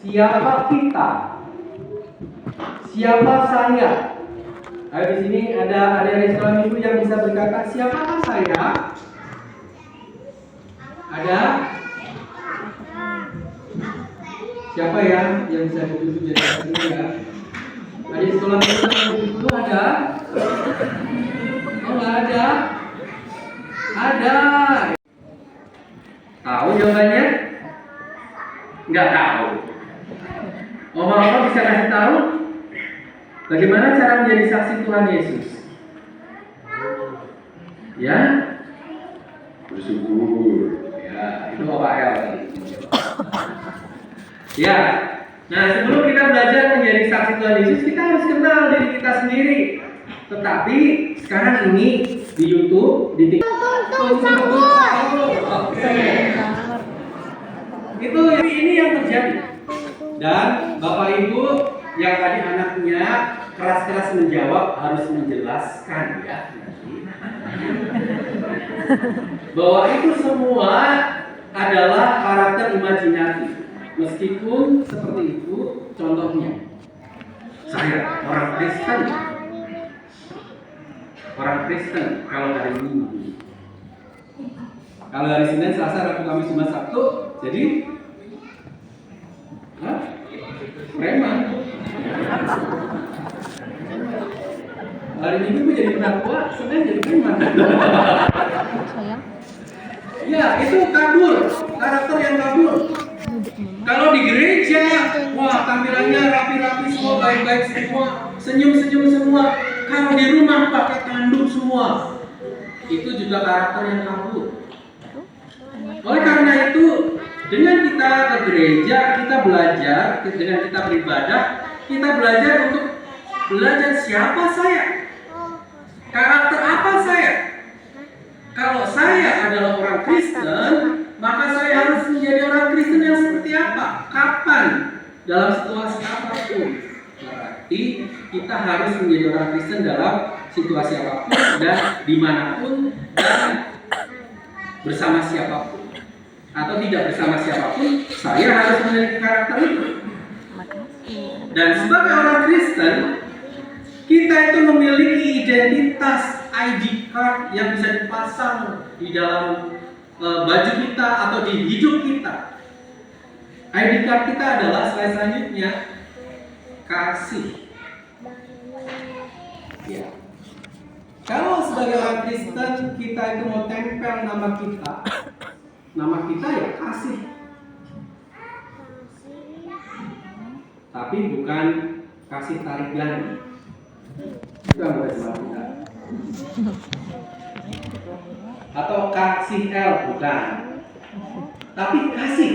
Siapa kita? Siapa saya? Di sini ada sekolah minggu yang bisa berkata, siapakah saya? Ada? Siapa ya yang bisa dituju jadi sini ya? Ada sekolah minggu yang dulu ada? Oh, nggak ada? Ada. Tahu jawabannya? Nggak tahu. Oma bisa kasih tahu? Bagaimana cara menjadi saksi Tuhan Yesus? Ya, bersyukur. Ya, itu Bapak El tadi. Ya, nah sebelum kita belajar menjadi saksi Tuhan Yesus, kita harus kenal diri kita sendiri. Tetapi sekarang ini di YouTube, di TikTok, itu ini yang terjadi. Dan Bapak Ibu yang tadi anaknya keras-keras menjawab harus menjelaskan ya bahwa itu semua adalah karakter imajinatif. Meskipun seperti itu, contohnya saya orang Kristen kalau hari Minggu, kalau hari Senin, Selasa, Rabu, Kamis, Jumat, Sabtu, jadi preman. Hari Minggu jadi penakwa, Senin jadi preman. Ya, itu kabur, karakter yang kabur. Kalau di gereja, wah tampilannya rapi-rapi semua, baik-baik semua, senyum-senyum semua. Kalau di rumah pakai tanduk semua, itu juga karakter yang kabur. Oleh karena itu, dengan kita ke gereja, kita belajar, dengan kita beribadah, kita belajar untuk belajar siapa saya, karakter apa saya. Kalau saya adalah orang Kristen, maka saya harus menjadi orang Kristen yang seperti apa? Kapan? Dalam situasi apapun. Berarti kita harus menjadi orang Kristen dalam situasi apapun dan dimanapun dan bersama siapapun. Atau tidak bersama siapapun, saya harus memiliki karakter itu. Dan sebagai orang Kristen, kita itu memiliki identitas ID card yang bisa dipasang di dalam baju kita atau di hidup kita. ID card kita adalah slide selanjutnya kasih. Ya. Kalau sebagai orang Kristen kita itu mau tempel nama kita ya kasih. Tapi bukan kasih tarik gani. Bukan bahasa kita. Atau kasih L, bukan. Tapi kasih.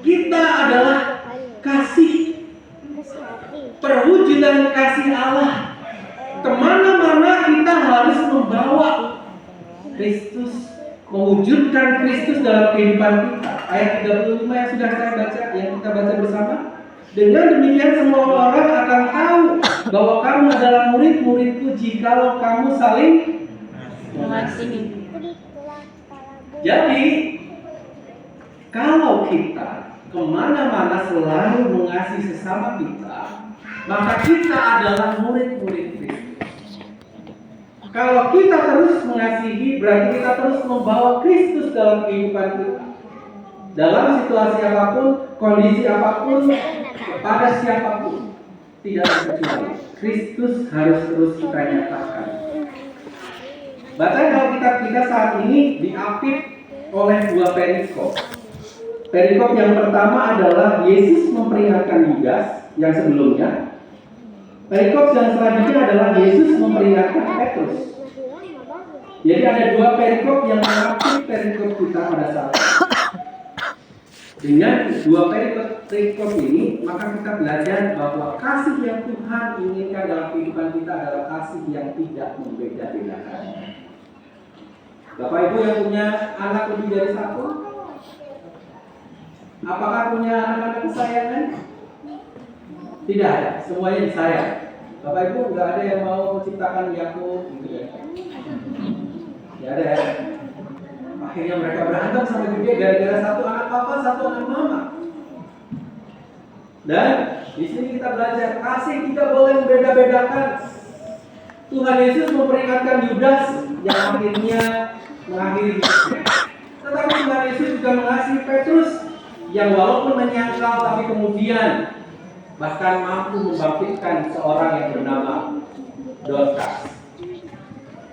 Kita adalah kasih. Perwujudan kasih Allah. Kemana-mana kita harus membawa Kristus, mewujudkan Kristus dalam kehidupan kita. Ayat 35 yang sudah saya baca, yang kita baca bersama. Dengan demikian semua orang akan tahu bahwa kamu adalah murid-muridku jikalau kamu saling mengasihi. Jadi, kalau kita kemana-mana selalu mengasihi sesama kita, maka kita adalah murid-murid Kristus. Kalau kita terus mengasihi, berarti kita terus membawa Kristus dalam kehidupan kita. Dalam situasi apapun, kondisi apapun, pada siapapun, tidak terkecuali Kristus harus terus kita nyatakan. Bacaan Alkitab kita saat ini diapit oleh dua perikop. Perikop yang pertama adalah Yesus memperingatkan Yudas yang sebelumnya. Perikop yang selanjutnya adalah Yesus memperingatkan Petrus. Jadi ada dua perikop yang mengapit perikop kita pada saat ini. Dengan dua perikop ini, maka kita belajar bahwa kasih yang Tuhan inginkan dalam kehidupan kita adalah kasih yang tidak membeda-bedakan. Bapak Ibu yang punya anak lebih dari satu, apakah punya anak-anak kesayangan? Tidak ada, semuanya disayang. Bapak Ibu nggak ada yang mau menciptakan Yakub gitu ya? Tidak ada ya? Akhirnya mereka berantem sampai gede gara-gara satu anak papa, satu anak mama. Dan di sini kita belajar kasih tidak boleh membeda-bedakan. Tuhan Yesus memperingatkan Yudas yang akhirnya mengakhiri hidupnya. Tetapi Tuhan Yesus juga mengasihi Petrus yang walaupun menyangkal tapi kemudian bahkan mampu membangkitkan seorang yang bernama Dorcas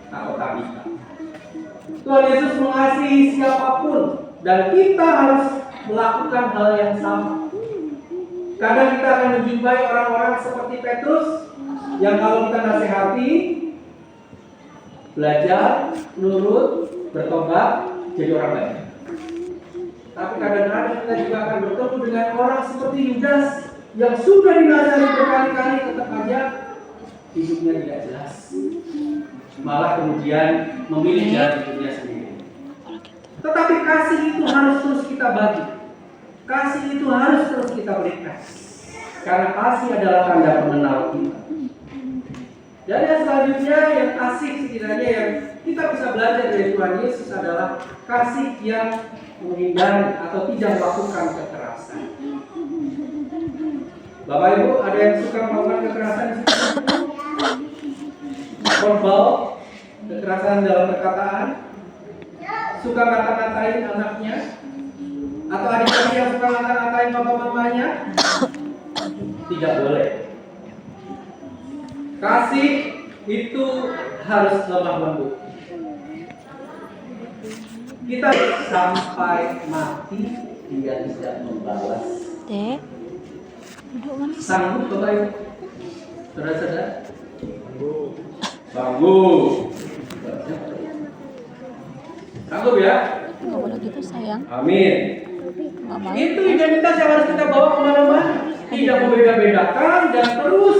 atau Tabita. Tuhan Yesus mengasihi siapapun dan kita harus melakukan hal yang sama. Kadang kita akan menjumpai orang-orang seperti Petrus yang kalau kita nasihati, belajar, nurut, bertobat, jadi orang baik. Tapi kadang-kadang kita juga akan bertemu dengan orang seperti Yudas yang sudah dinasihati berkali-kali tetap aja hidupnya tidak jelas. Malah kemudian memilih jalan hidupnya sendiri. Tetapi kasih itu harus terus kita bagi. Kasih itu harus terus kita berikan. Karena kasih adalah tanda pengenal kita. Dan yang selanjutnya yang asik setidaknya yang kita bisa belajar dari Tuhan Yesus adalah kasih yang menghindari atau tidak melakukan kekerasan. Bapak Ibu, ada yang suka melakukan kekerasan di sini? Verbal, kekerasan dalam perkataan, suka ngata-ngatain anaknya, atau adik-adik yang suka ngata-ngatain bapak mamanya? Tidak boleh. Kasih itu harus lemah lembut. Kita sampai mati dia tidak membalas. Sanggup Bapak Ibu? Saudara-saudara? Sanggup. Sanggup ya? Nggak boleh gitu sayang. Amin. Itu identitas yang harus kita bawa kemana-mana. Tidak membeda-bedakan dan terus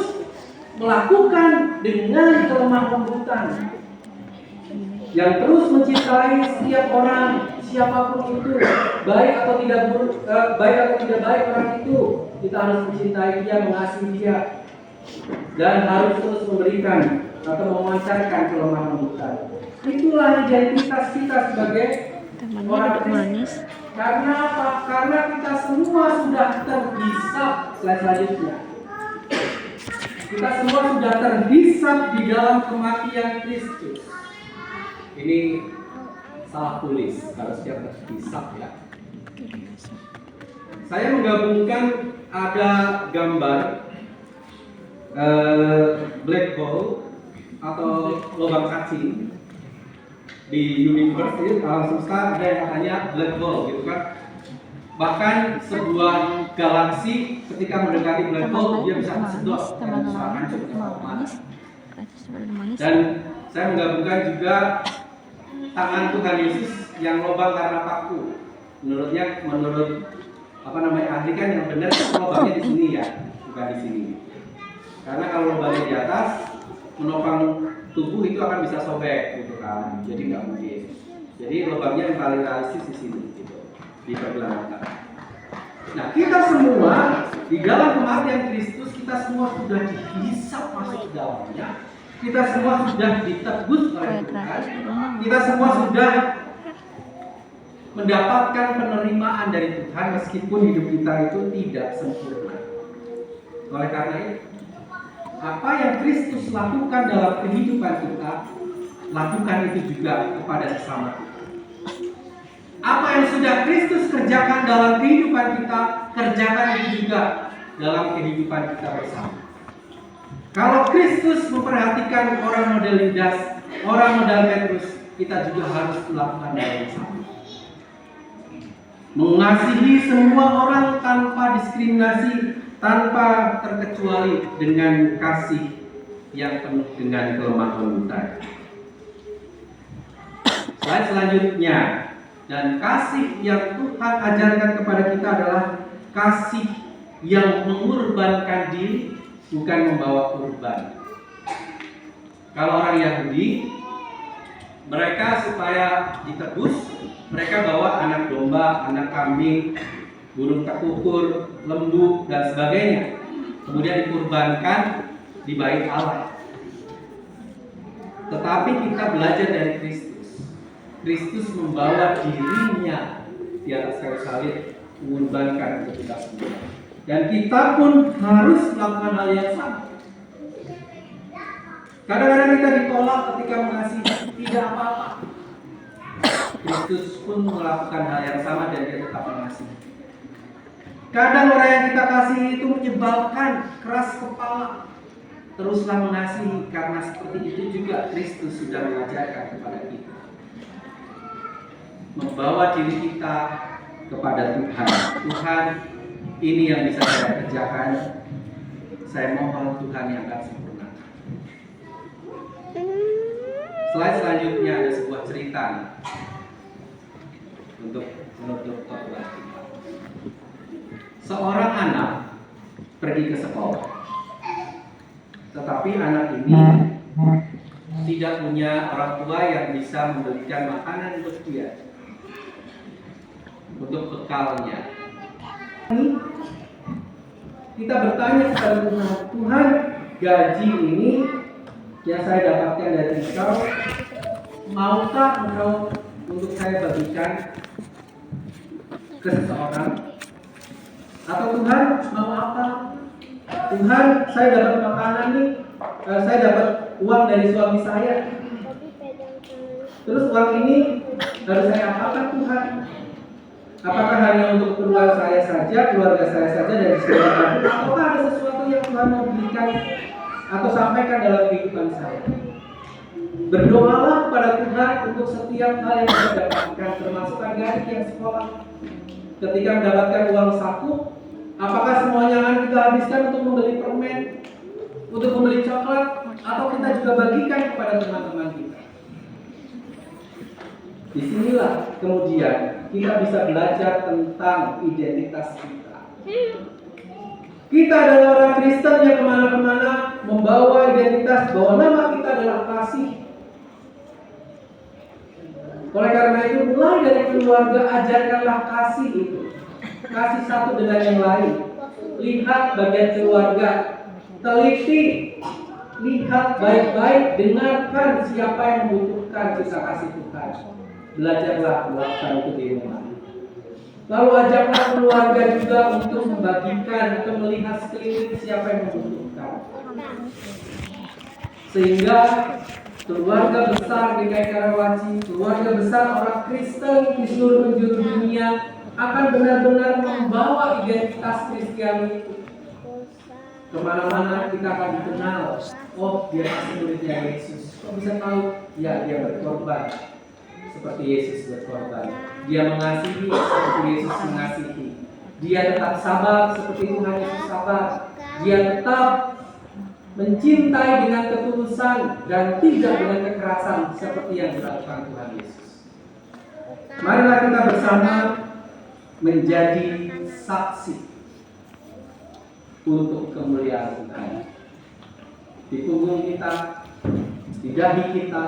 melakukan dengan kelemah lembutan. Yang terus mencintai setiap orang, siapapun itu, baik atau tidak baik orang itu, kita harus mencintai dia, mengasihi dia, dan harus terus memberikan atau memancarkan kelemah lembutan. Itulah identitas kita sebagai orang Kristen. Karena apa? Karena kita semua sudah terhisap. Selanjutnya, kita semua sudah terhisap di dalam kematian Kristus. Ini salah tulis, harus dia terhisap ya. Saya menggabungkan ada gambar black hole atau lubang cacing di universe, itu alam semesta ada yang katanya black hole gitu kan. Bahkan sebuah galaksi ketika mendekati black hole dia bisa kesedot dan bisa hancur. Dan saya menggabungkan juga tangan Tuhan Yesus yang lubang karena paku. Menurut ahli kan yang benar lubangnya di sini ya, bukan di sini. Karena kalau lubangnya di atas menopang tubuh itu akan bisa sobek gitu kan. Jadi nggak mungkin. Jadi lubangnya yang paling realistis di sini gitu, di pergelangan. Nah, kita semua di dalam kematian Kristus kita semua sudah dihisap masuk ke dalamnya. Kita semua sudah ditebus oleh Tuhan. Kita semua sudah mendapatkan penerimaan dari Tuhan meskipun hidup kita itu tidak sempurna. Oleh karena itu, apa yang Kristus lakukan dalam kehidupan kita, lakukan itu juga kepada sesama kita. Apa yang sudah Kristus kerjakan dalam kehidupan kita, kerjakan itu juga dalam kehidupan kita bersama. Kalau Kristus memperhatikan orang model Yudas, orang model Petrus, kita juga harus melakukan hal yang sama. Mengasihi semua orang tanpa diskriminasi, tanpa terkecuali dengan kasih yang penuh dengan kelemah lembutan. Slide selanjutnya, dan kasih yang Tuhan ajarkan kepada kita adalah kasih yang mengorbankan diri, bukan membawa kurban. Kalau orang Yahudi, mereka supaya ditebus, mereka bawa anak domba, anak kambing, burung tekukur, lembu, dan sebagainya. Kemudian dikurbankan di bait Allah. Tetapi kita belajar dari Kristus. Kristus membawa dirinya di atas kayu salib, mengorbankan untuk kita semua. Dan kita pun harus melakukan hal yang sama. Kadang-kadang kita ditolak ketika mengasihi, tidak apa-apa. Kristus pun melakukan hal yang sama dan dia tetap mengasihi. Kadang orang yang kita kasih itu menyebalkan, keras kepala. Teruslah mengasihi, karena seperti itu juga Kristus sudah mengajarkan kepada kita. Membawa diri kita kepada Tuhan. Tuhan, ini yang bisa saya kerjakan. Saya mohon Tuhan yang akan sempurnakan. Slide selanjutnya ada sebuah cerita untuk menutup khotbah kita. Seorang anak pergi ke sekolah, tetapi anak ini tidak punya orang tua yang bisa membelikan makanan untuk dia, untuk bekalnya. Kita bertanya kepada Tuhan, Tuhan, gaji ini yang saya dapatkan dari Engkau, maukah Engkau untuk saya bagikan ke seseorang? Atau Tuhan, mau apa? Tuhan, saya dapat makanan nih, saya dapat uang dari suami saya. Terus uang ini harus saya apakan Tuhan? Apakah hanya untuk keluarga saya saja dan sekolah? Ataukah ada sesuatu yang Tuhan mau berikan atau sampaikan dalam kehidupan saya? Berdoalah kepada Tuhan untuk setiap hal yang kita dapatkan, termasuk adik-adik yang sekolah. Ketika mendapatkan uang saku, apakah semuanya akan kita habiskan untuk membeli permen, untuk membeli coklat, atau kita juga bagikan kepada teman-teman kita? Disinilah kemudian kita bisa belajar tentang identitas kita. Kita adalah orang Kristen yang kemana-kemana membawa identitas bahwa nama kita adalah kasih. Oleh karena itu, mulai dari keluarga, ajarkanlah kasih itu. Kasih satu dengan yang lain. Lihat bagian keluarga, teliti, lihat baik-baik, dengarkan siapa yang membutuhkan kita kasih Tuhan. Belajarlah melakukan itu di rumah. Lalu ajaklah keluarga juga untuk membagikan atau melihat sekeliling siapa yang membutuhkan. Sehingga keluarga besar GKI Karawaci, keluarga besar orang Kristen di seluruh penjuru dunia akan benar-benar membawa identitas Kristiani itu. Kemana-mana kita akan dikenal. Oh, dia masih muridnya Yesus. Kok bisa tahu? Ya, dia berkorban seperti Yesus berkorban. Dia mengasihi seperti Yesus mengasihi. Dia tetap sabar seperti Tuhan Yesus sabar. Dia tetap mencintai dengan ketulusan dan tidak dengan kekerasan seperti yang dilakukan Tuhan Yesus. Marilah kita bersama menjadi saksi untuk kemuliaan Tuhan. Di punggung kita, di dahi kita,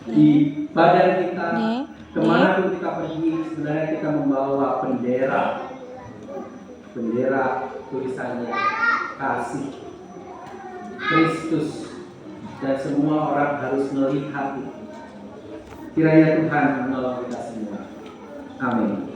di badan kita, kemanapun kita pergi, sebenarnya kita membawa bendera tulisannya kasih Kristus, dan semua orang harus melihat itu. Kiranya Tuhan menolong kita semua. Amin.